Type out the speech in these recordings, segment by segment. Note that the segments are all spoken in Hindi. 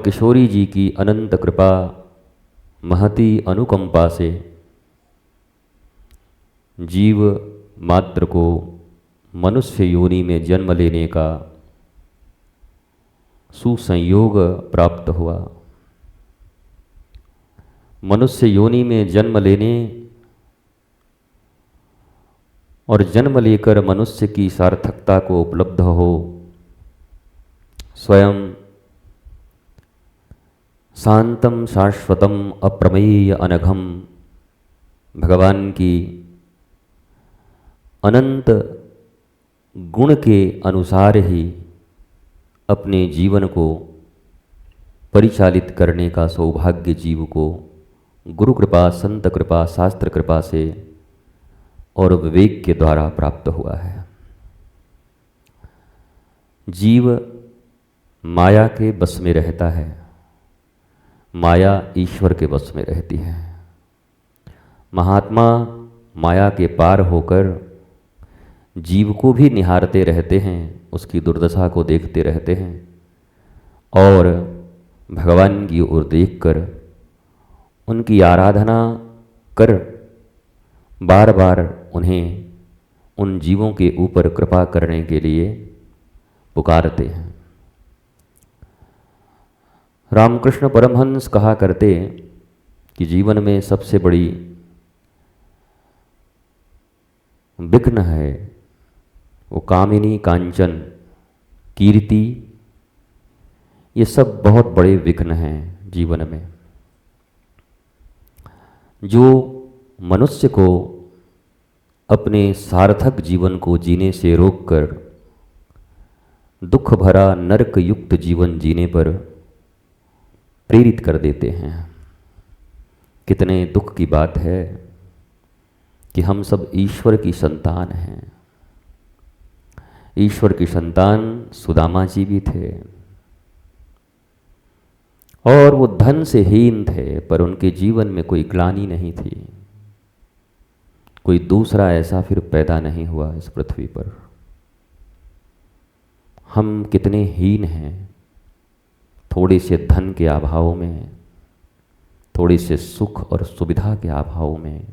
किशोरी जी की अनंत कृपा, महती अनुकंपा से जीव मात्र को मनुष्य योनि में जन्म लेने का सुसंयोग प्राप्त हुआ। मनुष्य योनि में जन्म लेने और जन्म लेकर मनुष्य की सार्थकता को उपलब्ध हो, स्वयं शांतम शाश्वतम अप्रमेय अनघम भगवान की अनंत गुण के अनुसार ही अपने जीवन को परिचालित करने का सौभाग्य जीव को गुरु कृपा, संत कृपा, शास्त्र कृपा से और विवेक के द्वारा प्राप्त हुआ है। जीव माया के बस में रहता है, माया ईश्वर के बस में रहती है। महात्मा माया के पार होकर जीव को भी निहारते रहते हैं, उसकी दुर्दशा को देखते रहते हैं और भगवान की ओर देखकर उनकी आराधना कर बार बार उन्हें उन जीवों के ऊपर कृपा करने के लिए पुकारते हैं। रामकृष्ण परमहंस कहा करते कि जीवन में सबसे बड़ी विघ्न है वो कामिनी, कांचन, कीर्ति, ये सब बहुत बड़े विघ्न हैं जीवन में, जो मनुष्य को अपने सार्थक जीवन को जीने से रोककर दुख भरा नरक युक्त जीवन जीने पर प्रेरित कर देते हैं। कितने दुख की बात है कि हम सब ईश्वर की संतान हैं। ईश्वर की संतान सुदामा जी भी थे और वो धन से हीन थे, पर उनके जीवन में कोई ग्लानि नहीं थी। कोई दूसरा ऐसा फिर पैदा नहीं हुआ इस पृथ्वी पर। हम कितने हीन हैं, थोड़े से धन के अभाव में, थोड़े से सुख और सुविधा के अभाव में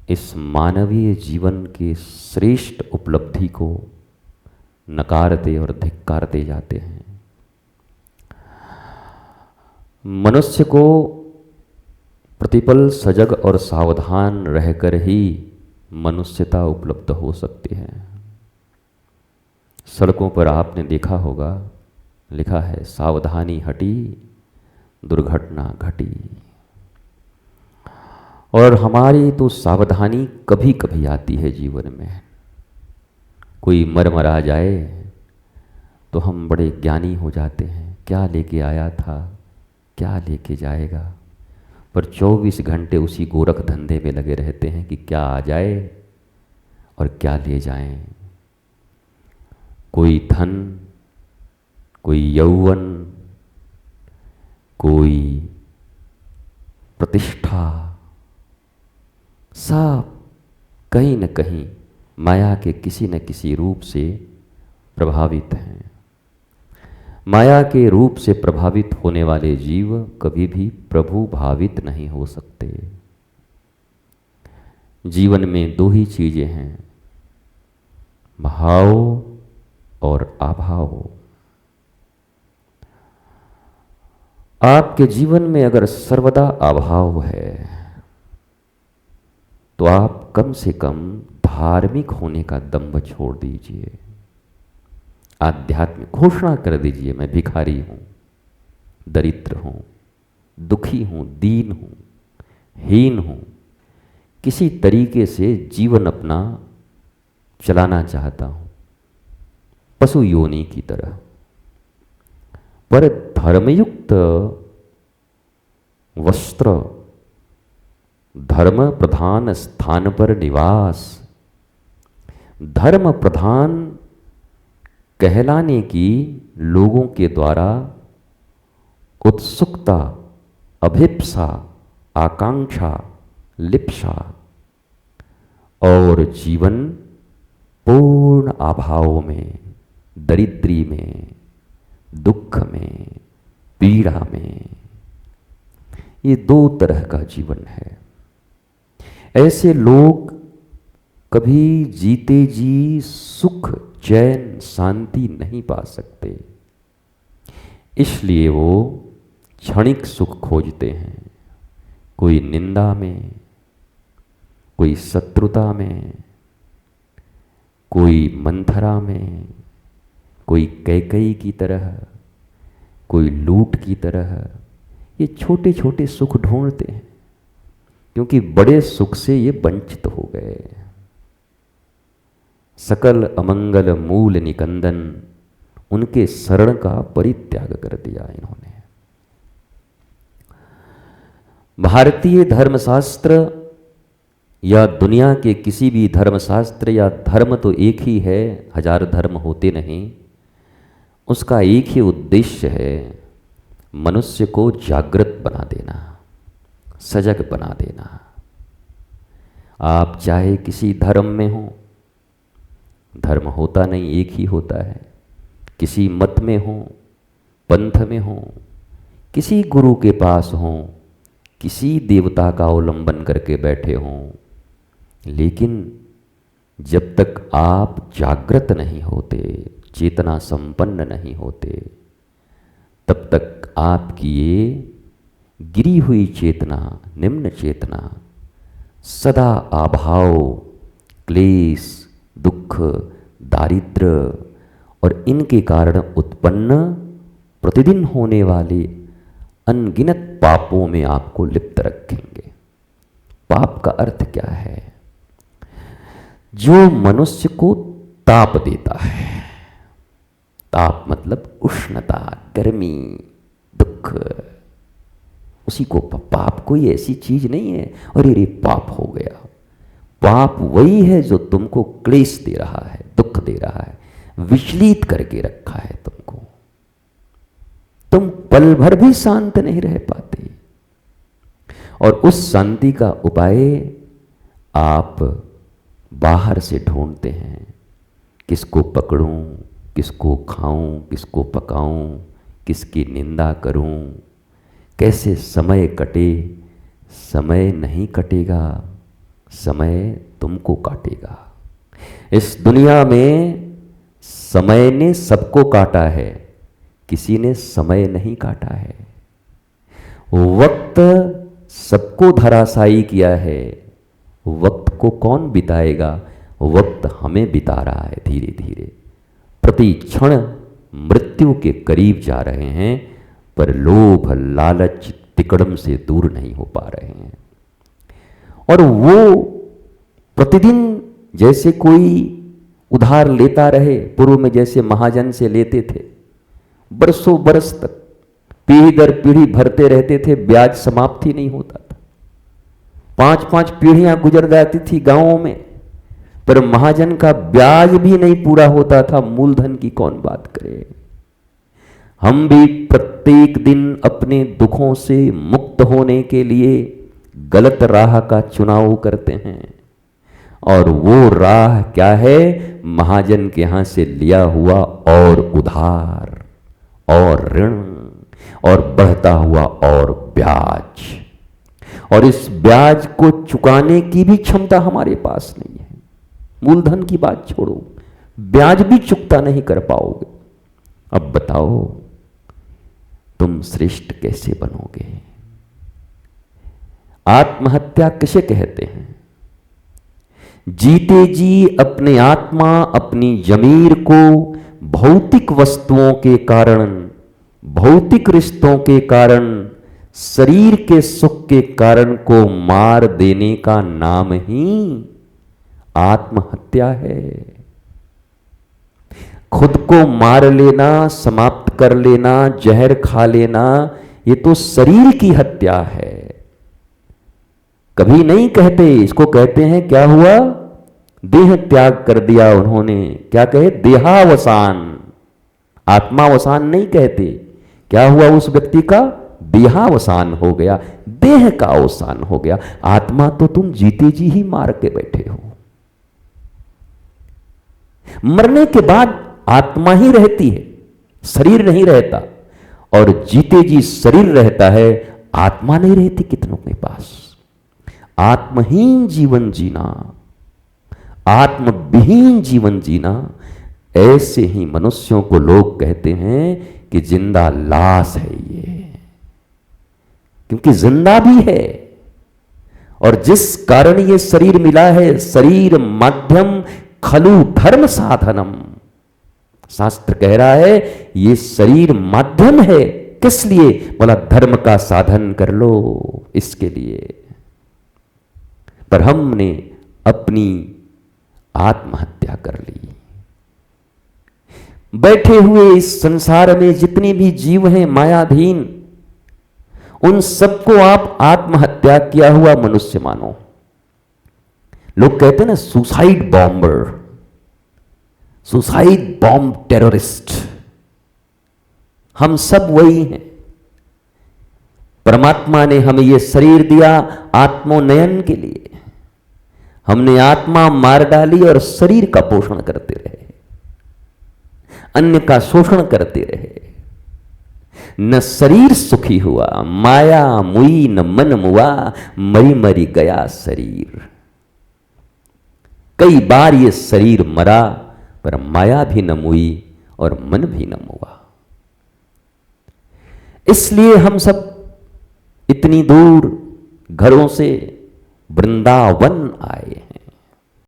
इस मानवीय जीवन के श्रेष्ठ उपलब्धि को नकारते और धिक्कारते जाते हैं। मनुष्य को प्रतिपल सजग और सावधान रहकर ही मनुष्यता उपलब्ध हो सकती है। सड़कों पर आपने देखा होगा, लिखा है सावधानी हटी दुर्घटना घटी। और हमारी तो सावधानी कभी कभी आती है जीवन में। कोई मरा जाए तो हम बड़े ज्ञानी हो जाते हैं, क्या लेके आया था, क्या लेके जाएगा, पर 24 घंटे उसी गोरख धंधे में लगे रहते हैं कि क्या आ जाए और क्या ले जाएं। कोई धन, कोई यौवन, कोई प्रतिष्ठा, सब कहीं न कहीं माया के किसी न किसी रूप से प्रभावित हैं। माया के रूप से प्रभावित होने वाले जीव कभी भी प्रभु भावित नहीं हो सकते। जीवन में दो ही चीजें हैं, भाव और अभाव। आपके जीवन में अगर सर्वदा अभाव है तो आप कम से कम धार्मिक होने का दंभ छोड़ दीजिए। आध्यात्मिक घोषणा कर दीजिए, मैं भिखारी हूं, दरिद्र हूं, दुखी हूं, दीन हूं, हीन हूं, किसी तरीके से जीवन अपना चलाना चाहता हूं, पशु योनि की तरह। पर धर्मयुक्त वस्त्र, धर्म प्रधान स्थान पर निवास, धर्म प्रधान कहलाने की लोगों के द्वारा उत्सुकता, अभिप्सा, आकांक्षा, लिप्सा और जीवन पूर्ण अभाव में, दरिद्री में, दुख में, पीड़ा में। ये दो तरह का जीवन है। ऐसे लोग कभी जीते जी सुख, चैन, शांति नहीं पा सकते, इसलिए वो क्षणिक सुख खोजते हैं। कोई निंदा में, कोई शत्रुता में, कोई मंथरा में, कोई कैकई की तरह, कोई लूट की तरह। ये छोटे छोटे सुख ढूंढते हैं, क्योंकि बड़े सुख से ये वंचित हो गए। सकल अमंगल मूल निकंदन, उनके शरण का परित्याग कर दिया इन्होंने। भारतीय धर्मशास्त्र या दुनिया के किसी भी धर्मशास्त्र या धर्म तो एक ही है, हजार धर्म होते नहीं। उसका एक ही उद्देश्य है, मनुष्य को जागृत बना देना, सजग बना देना। आप चाहे किसी धर्म में हो, धर्म होता नहीं, एक ही होता है। किसी मत में हो, पंथ में हो, किसी गुरु के पास हो, किसी देवता का अवलंबन करके बैठे हों, लेकिन जब तक आप जागृत नहीं होते, चेतना संपन्न नहीं होते, तब तक आपकी ये गिरी हुई चेतना, निम्न चेतना सदा अभाव, क्लेश, दुख, दारिद्र और इनके कारण उत्पन्न प्रतिदिन होने वाले अनगिनत पापों में आपको लिप्त रखेंगे। पाप का अर्थ क्या है? जो मनुष्य को ताप देता है। ताप मतलब उष्णता, गर्मी, दुख, उसी को पाप। कोई ऐसी चीज नहीं है और ये पाप हो गया। पाप वही है जो तुमको क्लेश दे रहा है, दुख दे रहा है, विचलित करके रखा है तुमको। तुम पल भर भी शांत नहीं रह पाते। और उस शांति का उपाय आप बाहर से ढूंढते हैं। किसको पकड़ूं, किसको खाऊं, किसको पकाऊं, किसकी निंदा करूं, कैसे समय कटे। समय नहीं कटेगा, समय तुमको काटेगा। इस दुनिया में समय ने सबको काटा है, किसी ने समय नहीं काटा है। वक्त सबको धराशायी किया है, वक्त को कौन बिताएगा? वक्त हमें बिता रहा है धीरे धीरे। प्रति क्षण मृत्यु के करीब जा रहे हैं, पर लोभ, लालच, तिकड़म से दूर नहीं हो पा रहे हैं। और वो प्रतिदिन जैसे कोई उधार लेता रहे, पूर्व में जैसे महाजन से लेते थे, बरसों बरस तक पीढ़ी दर पीढ़ी भरते रहते थे, ब्याज समाप्त ही नहीं होता था। 5-5 पीढ़ियां गुजर जाती थी गांवों में, पर महाजन का ब्याज भी नहीं पूरा होता था। मूलधन की कौन बात करे। हम भी प्रत्येक दिन अपने दुखों से मुक्त होने के लिए गलत राह का चुनाव करते हैं, और वो राह क्या है? महाजन के यहां से लिया हुआ और उधार और ऋण और बढ़ता हुआ और ब्याज। और इस ब्याज को चुकाने की भी क्षमता हमारे पास नहीं है। मूलधन की बात छोड़ो, ब्याज भी चुकता नहीं कर पाओगे। अब बताओ तुम श्रेष्ठ कैसे बनोगे? आत्महत्या किसे कहते हैं? जीते जी अपने आत्मा, अपनी जमीर को भौतिक वस्तुओं के कारण, भौतिक रिश्तों के कारण, शरीर के सुख के कारण को मार देने का नाम ही आत्महत्या है। खुद को मार लेना, समाप्त कर लेना, जहर खा लेना, ये तो शरीर की हत्या है। कभी नहीं कहते इसको, कहते हैं क्या हुआ? देह त्याग कर दिया उन्होंने। क्या कहे? देहावसान। आत्मावसान नहीं कहते। क्या हुआ उस व्यक्ति का? देहावसान हो गया, देह का अवसान हो गया। आत्मा तो तुम जीते जी ही मार के बैठे हो। मरने के बाद आत्मा ही रहती है, शरीर नहीं रहता। और जीते जी शरीर रहता है, आत्मा नहीं रहती कितनों के पास। आत्महीन जीवन जीना, आत्मविहीन जीवन जीना, ऐसे ही मनुष्यों को लोग कहते हैं कि जिंदा लाश है ये, क्योंकि जिंदा भी है। और जिस कारण ये शरीर मिला है, शरीर माध्यम खलु धर्म साधनम, शास्त्र कह रहा है ये शरीर माध्यम है। किस लिए? बोला धर्म का साधन कर लो, इसके लिए। पर हमने अपनी आत्महत्या कर ली। बैठे हुए इस संसार में जितने भी जीव हैं मायाधीन, उन सबको आप आत्महत्या किया हुआ मनुष्य मानो। लोग कहते हैं ना suicide bomber, suicide bomb terrorist, हम सब वही हैं। परमात्मा ने हमें यह शरीर दिया आत्मोन्नयन के लिए। हमने आत्मा मार डाली और शरीर का पोषण करते रहे, अन्य का शोषण करते रहे। न शरीर सुखी हुआ, माया मुई न मन मुआ, मरी मरी गया शरीर। कई बार ये शरीर मरा, पर माया भी न मुई और मन भी न मुआ। इसलिए हम सब इतनी दूर घरों से वृंदावन आए हैं।